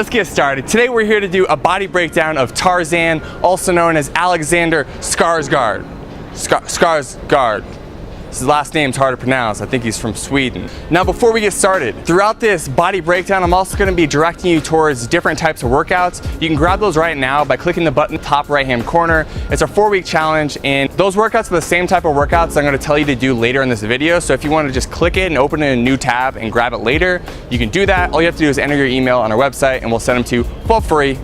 let's get started. Today we're here to do a body breakdown of Tarzan, also known as Alexander Skarsgård. Skarsgård. His last name's hard to pronounce. I think he's from Sweden. Now before we get started, throughout this body breakdown, I'm also going to be directing you towards different types of workouts. You can grab those right now by clicking the button in the top right hand corner. It's a 4-week challenge, and those workouts are the same type of workouts I'm going to tell you to do later in this video. So if you want to just click it and open it in a new tab and grab it later, you can do that. All you have to do is enter your email on our website and we'll send them to you for free.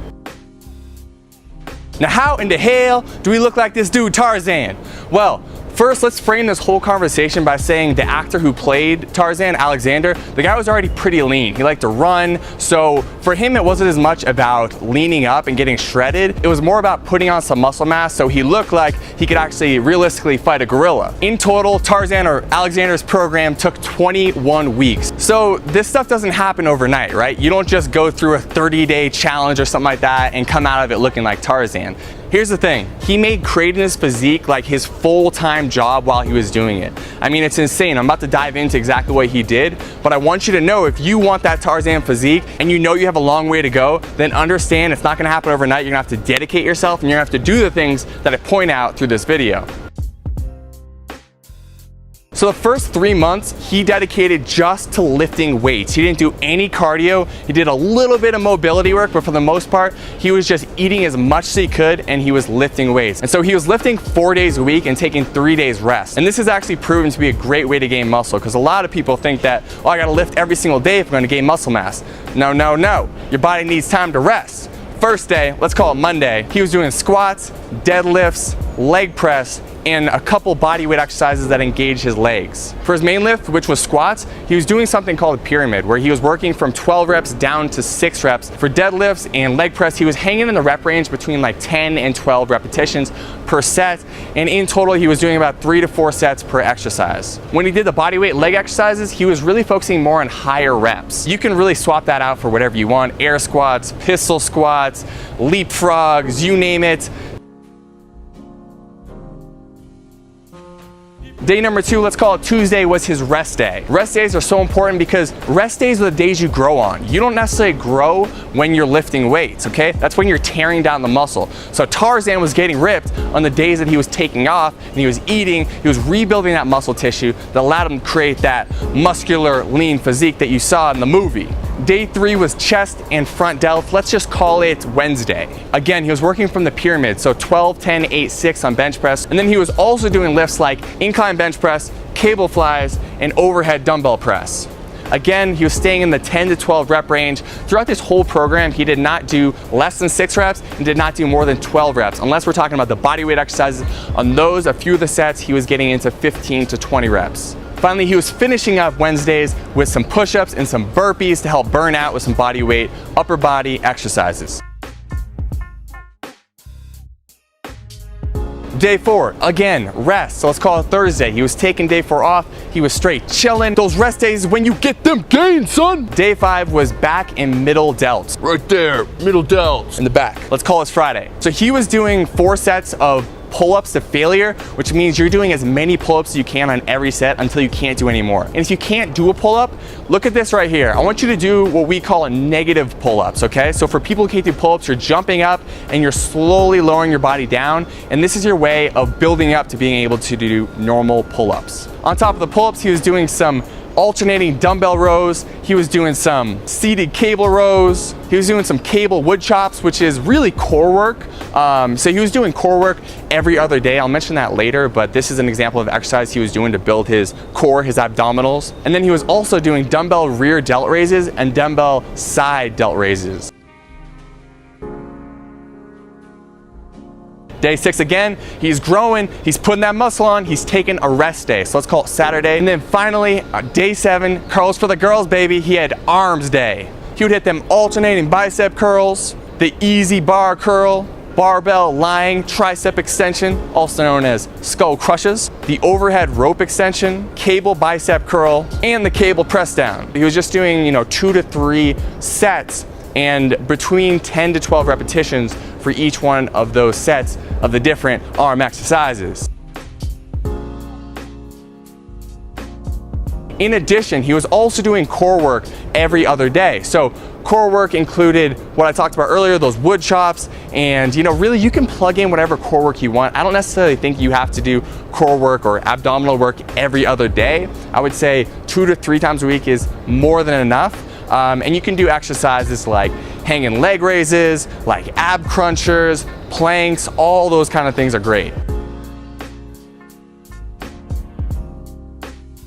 Now how in the hell do we look like this dude Tarzan? Well, first, let's frame this whole conversation by saying the actor who played Tarzan, Alexander, the guy was already pretty lean. He liked to run, so for him it wasn't as much about leaning up and getting shredded. It was more about putting on some muscle mass so he looked like he could actually realistically fight a gorilla. In total, Tarzan or Alexander's program took 21 weeks. So this stuff doesn't happen overnight, right? You don't just go through a 30-day challenge or something like that and come out of it looking like Tarzan. Here's the thing, he made creating his physique like his full-time job while he was doing it. I mean, it's insane. I'm about to dive into exactly what he did, but I want you to know if you want that Tarzan physique and you know you have a long way to go, then understand it's not gonna happen overnight. You're gonna have to dedicate yourself and you're gonna have to do the things that I point out through this video. So the first 3 months, he dedicated just to lifting weights. He didn't do any cardio. He did a little bit of mobility work, but for the most part, he was just eating as much as he could and he was lifting weights. And so he was lifting 4 days a week and taking 3 days rest. And this is actually proven to be a great way to gain muscle because a lot of people think that, oh, I gotta lift every single day if I'm gonna gain muscle mass. No, no, no. Your body needs time to rest. First day, let's call it Monday, he was doing squats, deadlifts, leg press, and a couple body weight exercises that engage his legs. For his main lift, which was squats, he was doing something called a pyramid, where he was working from 12 reps down to 6 reps. For deadlifts and leg press, he was hanging in the rep range between like 10 and 12 repetitions per set, and in total, he was doing about 3 to 4 sets per exercise. When he did the body weight leg exercises, he was really focusing more on higher reps. You can really swap that out for whatever you want, air squats, pistol squats, leapfrogs, you name it. Day number 2, let's call it Tuesday, was his rest day. Rest days are so important because rest days are the days you grow on. You don't necessarily grow when you're lifting weights, okay? That's when you're tearing down the muscle. So Tarzan was getting ripped on the days that he was taking off and he was eating, he was rebuilding that muscle tissue that allowed him to create that muscular, lean physique that you saw in the movie. Day 3 was chest and front delt. Let's just call it Wednesday. Again, he was working from the pyramid, so 12, 10, 8, 6 on bench press. And then he was also doing lifts like incline bench press, cable flies, and overhead dumbbell press. Again, he was staying in the 10 to 12 rep range. Throughout this whole program, he did not do less than 6 reps and did not do more than 12 reps, unless we're talking about the body weight exercises. On those, a few of the sets, he was getting into 15 to 20 reps. Finally, he was finishing up Wednesdays with some push-ups and some burpees to help burn out with some body weight, upper body exercises. Day 4, again, rest. So let's call it Thursday. He was taking day 4 off. He was straight chilling. Those rest days when you get them gains, son. Day 5 was back and middle delts. Right there, middle delts in the back. Let's call this Friday. So he was doing 4 sets of pull-ups to failure, which means you're doing as many pull-ups as you can on every set until you can't do any more. And if you can't do a pull-up, look at this right here. I want you to do what we call a negative pull-ups, okay? So for people who can't do pull-ups, you're jumping up and you're slowly lowering your body down, and this is your way of building up to being able to do normal pull-ups. On top of the pull-ups, he was doing some alternating dumbbell rows, he was doing some seated cable rows, he was doing some cable wood chops, which is really core work. So he was doing core work every other day. I'll mention that later, but this is an example of exercise he was doing to build his core, his abdominals. And then he was also doing dumbbell rear delt raises and dumbbell side delt raises. Day 6 again, he's growing, he's putting that muscle on, he's taking a rest day. So let's call it Saturday. And then finally, day 7, curls for the girls, baby. He had arms day. He would hit them alternating bicep curls, the easy bar curl, barbell lying tricep extension, also known as skull crushes, the overhead rope extension, cable bicep curl, and the cable press down. He was just doing, 2 to 3 sets and between 10 to 12 repetitions for each one of those sets of the different arm exercises. In addition, he was also doing core work every other day. So core work included what I talked about earlier, those wood chops, and really you can plug in whatever core work you want. I don't necessarily think you have to do core work or abdominal work every other day. I would say 2 to 3 times a week is more than enough. And you can do exercises like hanging leg raises, like ab crunchers, planks, all those kind of things are great.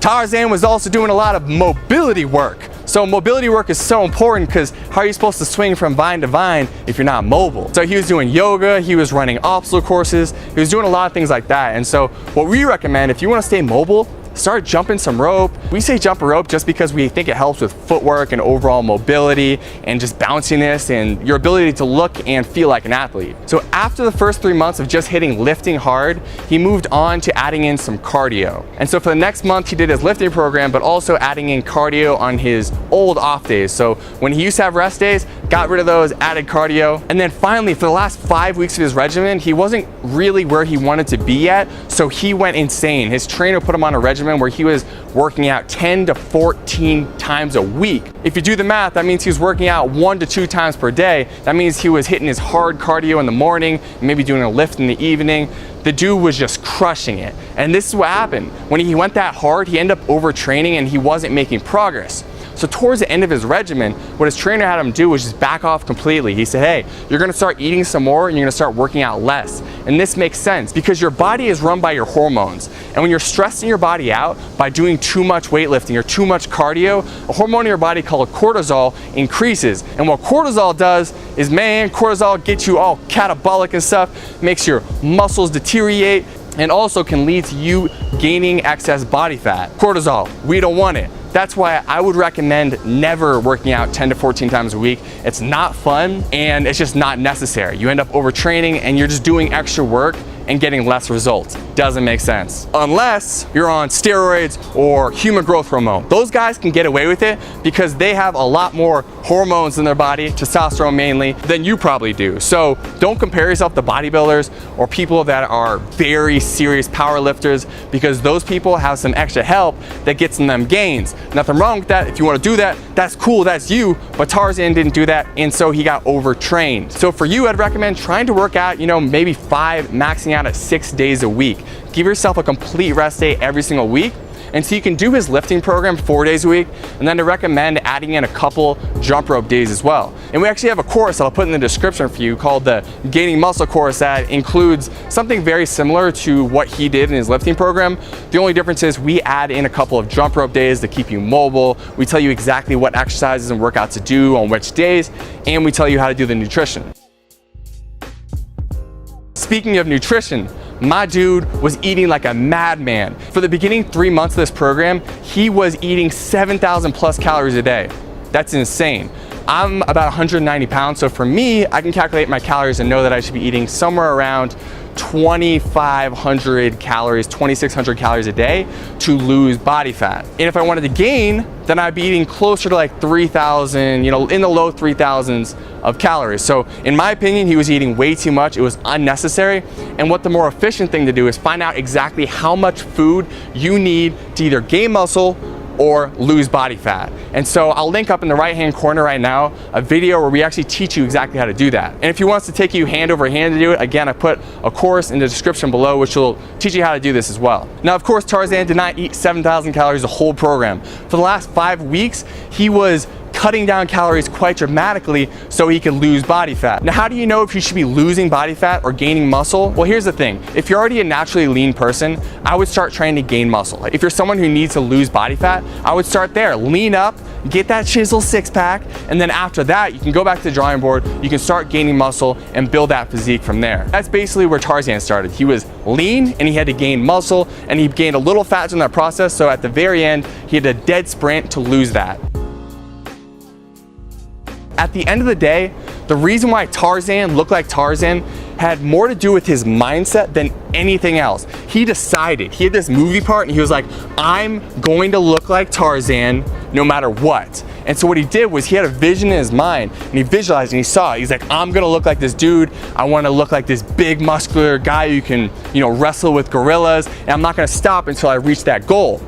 Tarzan was also doing a lot of mobility work. So mobility work is so important because how are you supposed to swing from vine to vine if you're not mobile? So he was doing yoga, he was running obstacle courses, he was doing a lot of things like that. And so what we recommend, if you want to stay mobile, start jumping some rope. We say jump a rope just because we think it helps with footwork and overall mobility and just bounciness and your ability to look and feel like an athlete. So after the first 3 months of just hitting lifting hard, he moved on to adding in some cardio. And so for the next month, he did his lifting program, but also adding in cardio on his old off days. So when he used to have rest days, got rid of those, added cardio. And then finally, for the last 5 weeks of his regimen, he wasn't really where he wanted to be yet, so he went insane. His trainer put him on a regimen where he was working out 10 to 14 times a week. If you do the math, that means he was working out 1 to 2 times per day. That means he was hitting his hard cardio in the morning, maybe doing a lift in the evening. The dude was just crushing it. And this is what happened. When he went that hard, he ended up overtraining and he wasn't making progress. So towards the end of his regimen, what his trainer had him do was just back off completely. He said, hey, you're gonna start eating some more and you're gonna start working out less. And this makes sense because your body is run by your hormones. And when you're stressing your body out by doing too much weightlifting or too much cardio, a hormone in your body called cortisol increases. And what cortisol does is, cortisol gets you all catabolic and stuff, makes your muscles deteriorate, and also can lead to you gaining excess body fat. Cortisol, we don't want it. That's why I would recommend never working out 10 to 14 times a week. It's not fun and it's just not necessary. You end up overtraining and you're just doing extra work and getting less results. Doesn't make sense. Unless you're on steroids or human growth hormone. Those guys can get away with it because they have a lot more hormones in their body, testosterone mainly, than you probably do. So don't compare yourself to bodybuilders or people that are very serious power lifters because those people have some extra help that gets them gains. Nothing wrong with that. If you want to do that, that's cool, that's you. But Tarzan didn't do that and so he got overtrained. So for you, I'd recommend trying to work out, maybe 5, maxing out at 6 days a week. Give yourself a complete rest day every single week. And so you can do his lifting program 4 days a week, and then to recommend adding in a couple jump rope days as well. And we actually have a course that I'll put in the description for you called the Gaining Muscle course that includes something very similar to what he did in his lifting program. The only difference is we add in a couple of jump rope days to keep you mobile. We tell you exactly what exercises and workouts to do on which days, and we tell you how to do the nutrition. Speaking of nutrition, my dude was eating like a madman. For the beginning 3 months of this program, he was eating 7,000 plus calories a day. That's insane. I'm about 190 pounds, so for me, I can calculate my calories and know that I should be eating somewhere around 2,500 calories, 2,600 calories a day to lose body fat. And if I wanted to gain, then I'd be eating closer to like 3,000, in the low 3,000s of calories. So in my opinion, he was eating way too much. It was unnecessary. And what the more efficient thing to do is find out exactly how much food you need to either gain muscle or lose body fat. And so I'll link up in the right-hand corner right now a video where we actually teach you exactly how to do that. And if he wants to take you hand over hand to do it, again, I put a course in the description below which will teach you how to do this as well. Now, of course, Tarzan did not eat 7,000 calories the whole program. For the last 5 weeks, he was cutting down calories quite dramatically so he can lose body fat. Now, how do you know if you should be losing body fat or gaining muscle? Well, here's the thing. If you're already a naturally lean person, I would start trying to gain muscle. If you're someone who needs to lose body fat, I would start there. Lean up, get that chisel six-pack, and then after that, you can go back to the drawing board, you can start gaining muscle and build that physique from there. That's basically where Tarzan started. He was lean and he had to gain muscle, and he gained a little fat in that process, so at the very end, he had a dead sprint to lose that. At the end of the day, the reason why Tarzan looked like Tarzan had more to do with his mindset than anything else. He decided, he had this movie part and he was like, I'm going to look like Tarzan no matter what. And so what he did was he had a vision in his mind and he visualized and he saw it. He's like, I'm gonna look like this dude. I wanna look like this big muscular guy who can, wrestle with gorillas, and I'm not gonna stop until I reach that goal.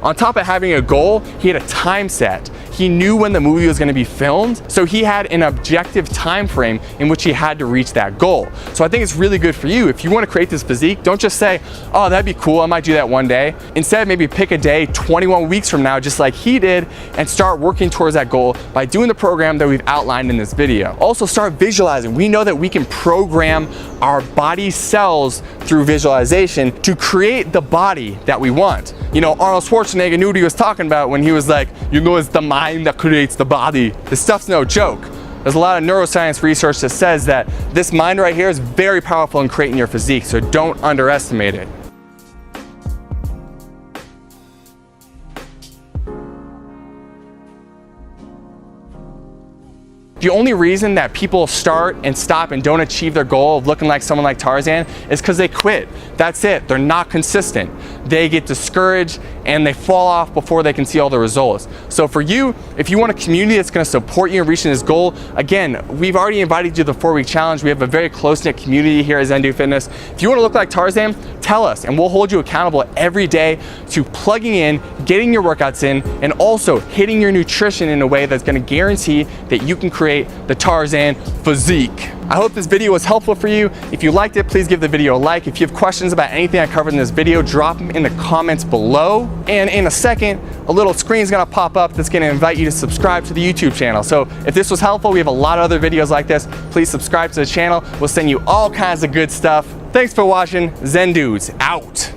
On top of having a goal, he had a time set. he knew when the movie was gonna be filmed, so he had an objective time frame in which he had to reach that goal. So I think it's really good for you. If you wanna create this physique, don't just say, oh, that'd be cool, I might do that one day. Instead, maybe pick a day 21 weeks from now, just like he did, and start working towards that goal by doing the program that we've outlined in this video. Also start visualizing. We know that we can program our body cells through visualization to create the body that we want. You know, Arnold Schwarzenegger knew what he was talking about when he was like, you know, it's the mind that creates the body. This stuff's no joke. There's a lot of neuroscience research that says that this mind right here is very powerful in creating your physique, so don't underestimate it. The only reason that people start and stop and don't achieve their goal of looking like someone like Tarzan is because they quit. That's it. They're not consistent. They get discouraged and they fall off before they can see all the results. So for you, if you want a community that's going to support you in reaching this goal, again, we've already invited you to the 4-week challenge. We have a very close-knit community here at Zen Fitness. If you want to look like Tarzan, tell us and we'll hold you accountable every day to plugging in, getting your workouts in, and also hitting your nutrition in a way that's going to guarantee that you can create the Tarzan physique. I hope this video was helpful for you. If you liked it, please give the video a like. If you have questions about anything I covered in this video, drop them in the comments below. And in a second, a little screen is gonna pop up that's gonna invite you to subscribe to the YouTube channel. So if this was helpful, we have a lot of other videos like this. Please subscribe to the channel. We'll send you all kinds of good stuff. Thanks for watching. Zen Dudes out.